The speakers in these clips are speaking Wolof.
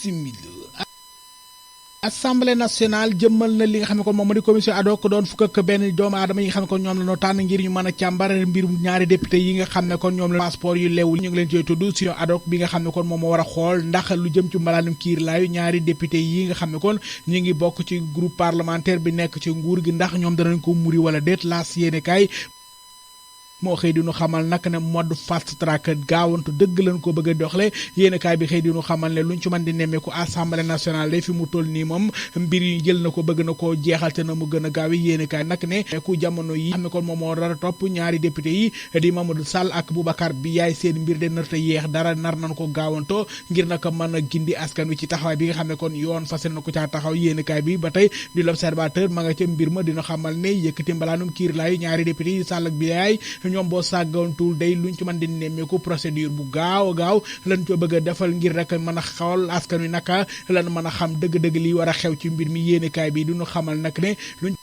Bisimila. Assemblée nationale jëmmal na li nga xam ne kon moom di commission ad hoc doon fukk ak benn doomu aadama yi nga xam ne kon ñoom la noo tànn ngir ñu mën a càmbar mbirum ñaari député yi nga xam ne kon ñoom la passeport yu leewul ñu ngi leen ciy tudd si ad hoc bi nga xam ne kon moom moo war a xool ndax lu jëm ci mbalaanum kiir laayu ñaari député yi nga xam ne kon ñu ngi bokk ci groupe parlementaire bi nekk ci nguur gi ndax ñoom danañ ko muri wala déet laas yéene kaay moo xëy di nu xamal nag ne mode fast track gaawantu dëgg lañ ko bëgg a doxle yéenekaay bi xëy di nu xamal ne luñ ci mën di nemmeeku assemblée nationale day fi mu toll nii moom mbir yi jël na ko bëgg na koo jeexal te na mu gën a gaaw yi yéenekaay nag ne ku jamono yi xam ne kon moom moo war a topp ñaari député yi di Mamadou Sall ak Boubacar Biaye seen mbir de nar te yeex dara nar nañ ko gaawantoo ngir nag mën a gindi askan wi ci taxawaay bi nga xam ne kon yoon fas na ko caa taxaw yéenekaay bi ba tey di l'observateur ma nga ca mbir ma dina xamal ne yëkkati mbalaanum kiir laayu ñaari député yi Sall ak Biaye ñoom boo sàggantul day luñ ci mën di nemmeeku procédure bu gaaw a gaaw lañ ko bëgg a defal ngir rek mën a xawal askan wi naka lan mën a xam dëgg-dëgg li war a xew ci mbir mi yéenekaay bi duñu xamal nag ne luñ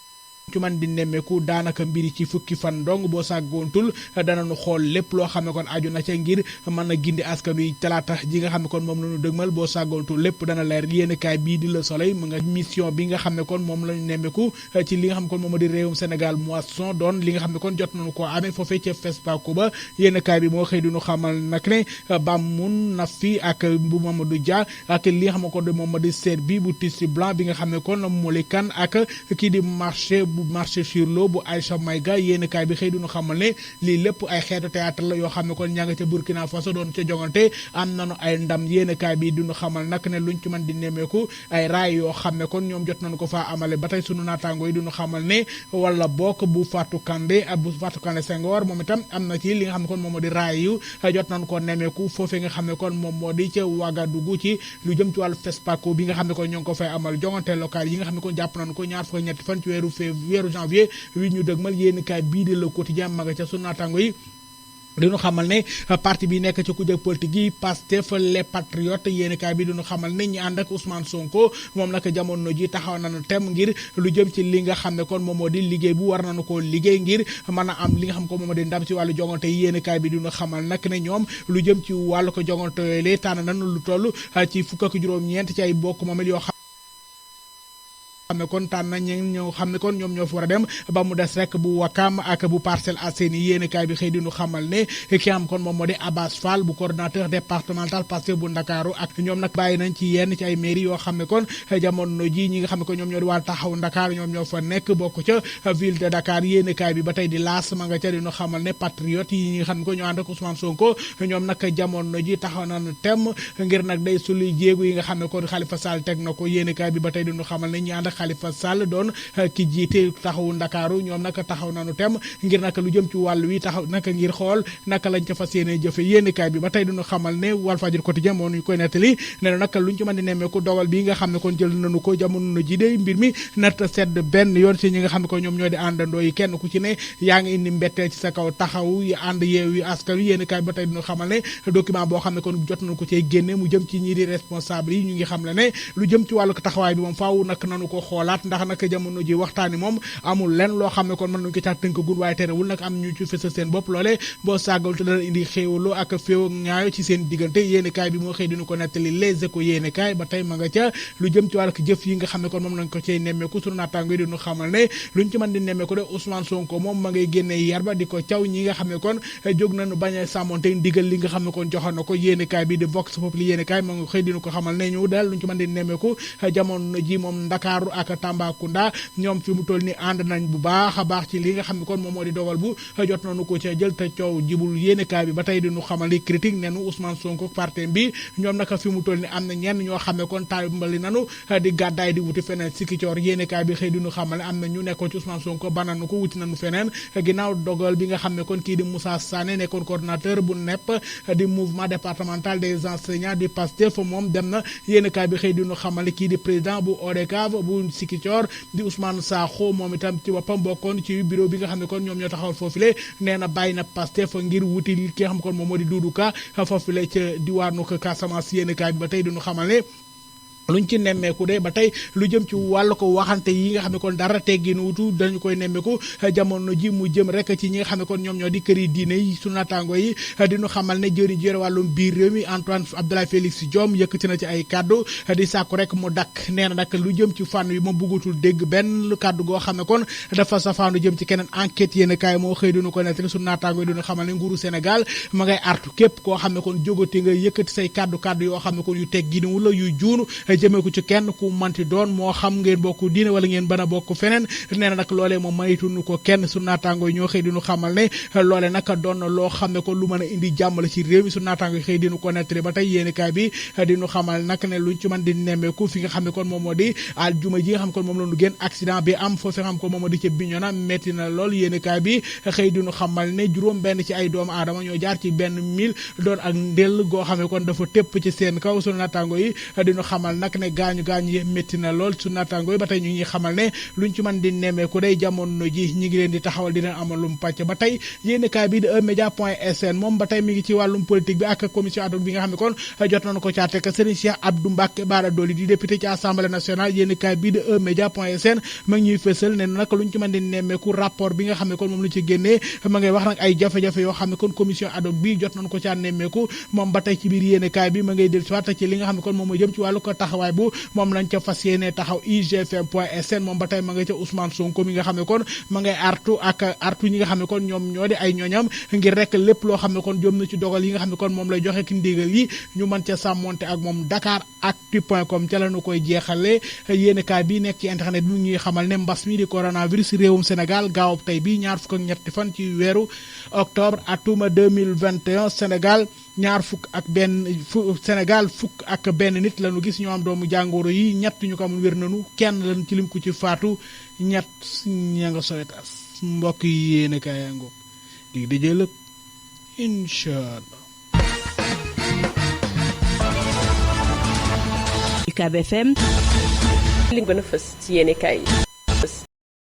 ci man di nemmeeku daanaka mbiri ci fukki fan dong boo sàggoontul danañu xool lépp loo xam ne kon aju na ca ngir mën a gindi askan wi talaata ji nga xam ne kon moom la ñu dëgmal boo sàggoontul lépp dana leer yéenekaay bii di Le Soleil mu nga mission bi nga xam ne kon moom la ñu nemmeeku ci li nga xam ne kon moom di réewum Sénégal moisson doon li nga xam ne kon jot nañu koo amee foofee ca FESPACO ba yéenekaay bi moo xëy duñu xamal nag ne Bamoun Nafi ak bu Mamadou Dia ak li nga xam ne kon moom di seet bi bu tissu blanc bi nga xam ne kon Molikan ak kii di marché sur l'eau bu Aïcha Maïga yéenekaay bi xëy duñu xamal ne lii lépp ay xeetu théâtre la yoo xam ne kon ñaa nga ca Burkina Faso doon ca jongante am nañu ay ndam yéenekaay bi duñu xamal nag ne luñ ci mën di nemmeeku ay raay yoo xam ne kon ñoom jot nañu ko faa amale ba tey sunu naataango yi duñu xamal ne wala bokk bu Fatou Kandé Senghor moom itam am na ci li nga xam ne kon moom moo di raay yu jot nañu ko nemmeeku foofee nga xam ne kon moom moo di ca Ouagadougou ci lu jëm ci wàllu FESPACO bi nga xam ne kon ñoo ngi ko fay amal jongante local yi nga xam ne kon jàpp nañu ko ñaar fukk ñetti fan ci weeru janvier wi ñu dëgmal yéenekaay bii de Le Quotidien ma nga ca sunu naataango yi diñu xamal ne parti bi nekk ci kujje politique yi Pastef les patriotes yéenekaay bi diñu xamal ne ñi ànd ak Ousmane Sonko moom nag jamono ji taxaw nañu tem ngir lu jëm ci li nga xam ne kon moom moo di liggéey bu war nañu ko liggéey ngir mën a am li nga xam ko moom moo di ndam ci wàllu jongante yi yéenekaay bi diñu xamal nag ne ñoom lu jëm ci wàllu ko jongante yooyu lee tànn nañu lu toll ci fukk ak juróom-ñeent ci ay bokk moomel yoo xam ne kon tànn nañ ñoo xam ne kon ñoom ñoo fi war a dem ba mu des rek bu Wakam ak bu Parcelles Assainies yéenekaay bi xëy di ñu xamal ne ki am kon moom moo di Abass Fall bu coordonnateur départemental Pastef bu Ndakaaru ak ñoom nag bàyyi nañ ci yenn ci ay mairie yoo xam ne kon jamono ji ñi nga xam ne kon ñoom ñoo di wàll taxaw Ndakaar ñoom ñoo fa nekk bokk ca ville de Dakar yéenekaay bi ba tey di laas ma nga ca di ñu xamal ne patriote yi nga xam ne ko ñoo ànd ak Ousmane Sonko ñoom nag jamono ji taxaw nañu tem ngir nag day suluy jéegu yi nga xam ne kon Khalifa Sall teg na ko yéenekaay bi ba tey di ñu xamal ne ñi ànd ak Khalifa Sall doon ki jiite taxawu Ndakaaru ñoom naka taxaw nañu tem ngir naka lu jëm ci wàllu wi taxaw naka ngir xool naka lañ ca fas yéene jëfe yéenekaay bi ba tey duñu xamal ne Walfadjri Quotidien moo ñu koy nettali ne na naka luñ ci mën di nemmeeku dogal bi nga xam ne kon jël nañu ko jamono ji de mbir mi nata sedd benn yoon si ñi nga xam ne ko ñoom ñoo di àndandoo yi kenn ku ci ne yaa ngi indi mbetteel ci sa kaw taxaw yi ànd yeew yi askan wi yéenekaay bi ba tey duñu xamal ne document boo xam ne kon jot nañu ko cay génne mu jëm ci ñii di responsable yi ñu ngi xam le ne lu jëm ci wàllu taxawaay bi moom faaw nag nañu ko xoolaat ndax nag jamono ji waxtaani moom amul lenn loo xam ne kon mën nañu ko caa tënk gun waaye terewul nag am ñu ci fësal seen bopp loole boo sàggal te dana indi xéewaloo ak féew ak ñaayo ci seen diggante yéenekaay bi moo xëy dina ko nettali Les Échos yéenekaay ba tey ma nga ca lu jëm ci wàllu jëf yi nga xam ne kon moom lañ ko cay nemmeeku sunu naataango yi dinu xamal ne luñ ci mën di nemmeeku de Ousmane Sonko moom ma ngay génnee yarba di ko caw ñi nga xam ne kon jóg nañu bañ a sàmmonte ndigal li nga xam ne kon joxoon na ko yéenekaay bi di Vox Populi yéenekaay ma nga xëy dina ko xamal ne ñu daal luñ ci mën di nemmeeku jamono ji moom Ndakaaru ak Tambacounda ñoom fi mu toll ni ànd nañ bu baax a baax ci li nga xam ne kon moom moo di dogal bu jot nañu ko ca jël te coow jibul yéenekaay bi ba tey diñu xamal li critique nenu Ousmane Sonko parti bi ñoom naka fi mu toll ni am na ñenn ñoo xam ne kon tàmbali nanu di gàddaay di wuti feneen Sikicoor yéenekaay bi xëy diñu xamal ne am na ñu nekkoon ci Ousmane Sonko bananu ko wuti nañu feneen ginnaaw dogal bi nga xam ne kon kii di Moussa Sané nekkoon coordonnateur bu nepp di mouvement départemental des enseignants du Pastef moom dem na yéenekaay bi xëy diñu xamal kii di président bu ODCAV bu Sikicoor di Ousmane Sakho moom itam ci boppam bokkoon ci bureau bi nga xam ne kon ñoom ñoo taxawal foofule nee na bàyyi na Pastef ngir wuti ki nga xam ne kon moom moo di Doudou Ka foofule ca diwaanu Casamance yéenekaay bi ba tey duñu xamal ne luñ ci nemmeeku de ba tey lu jëm ci wàllu ko waxante yi nga xam ne kon dara teggin wutu dañu koy nemmeeku jamono ji mu jëm rek ci ñi nga xam ne kon ñoom ñoo di këri diine yi su naataango yi diñu xamal ne jëriñ ji wàllum biir réew mi Antoine Abdoulaye Félix Diome yëkkati na ci ay kaddu di sàkku rek mu dakk nee na nag lu jëm ci fànn yi moom bëggatul dégg benn kaddu goo xam ne kon dafa safaanu jëm ci keneen enquête yéen kaay moo xëy diñu ko nettali su naataango yi diñu xamal ne nguuru Sénégal ma ngay artu képp koo xam ne kon jógati nga yëkkati say kaddu yoo xam ne kon yu teggin wala yu juunu jëmee ko ci kenn ku manti doon moo xam ngeen bokk diine wala ngeen bana bokk feneen nee na nag loolee moom maytuñu ko kenn su naataango yi ñoo xëy dinu xamal ne loolee nag doon na loo xam ne ko lu mën a indi jàmm la ci réew mi su naataango yi xëy dinu ko nettali ba tey yéenekaay bi dinu xamal nag ne luñ ci mën di nemmeeku fi nga xam ne kon moom moo di aljuma ji nga xam ne kon moom la ñu génn accident bi am foofu nga xam ko moom moo di ca Bignona metti na lool yéenekaay bi xëy dinu xamal ne juróom benn ci ay doomu aadama ñoo jaar ci benn mil doon ak ndell goo xam ne kon dafa tépp ci seen kaw su naataango yi dinu xamal nag ne gaañu yi métti na lool su naataango yi ba tey ñu ngi xamal ne luñ ci mën di nemmeeku day jamono ji ñi ngi leen di taxawal di leen amal lu mu pàcc ba tey yéenekaay bi di eMédia.sn moom ba tey mi ngi ci wàllum politique bi ak commission ad hoc bi nga xam ne kon jot nañu ko caate ak Serigne Cheikh Abdou Mbacké Bara Dolly di député ci assemblée nationale yéenekaay bi di eMédia.sn ma ngi ñuy fësal ne nag luñ ci mën di nemmeeku rapport bi nga xam ne kon moom lu ci génnee ma ngay wax nag ay jafe-jafe yoo xam ne kon commission ad hoc bi jot nañu ko caa nemmeeku moom ba tey ci biir yéenekaay bi ma ngay del ci waat ci li nga xam ne kon moom moo jëm ci wàllu ko taxawaay bu moom lañ ca fas yéene taxaw IGFM.sn moom ba tey ma nga ca Ousmane Sonko mi nga xam ne kon ma ngay artu ñi nga xam ne kon ñoom ñoo di ay ñooñam ngir rek lépp loo xam ne kon jëm na ci dogal yi nga xam ne kon moom lay joxe ki ndigal yi ñu mën ca sàmmonte ak moom Dakaractu.com ca la ñu koy jeexale yéenekaay bi nekk ci internet bi ñuy xamal ne mbas mi di coronavirus réewum Sénégal gaaw tey bi ñaar fukk ak ñetti fan ci weeru octobre atuma 2021 Sénégal fukk ak benn nit lañu gis ñoo am doomu jàngoro yi ñett ñu ko amul wér nañu kenn lañu ci lim ku ci faatu ñett ña nga sowetas mbokk yi yéen a kaay ngoog dig dajee lëg incha allah. UCAB FM li gën a fës ci yéen a kaay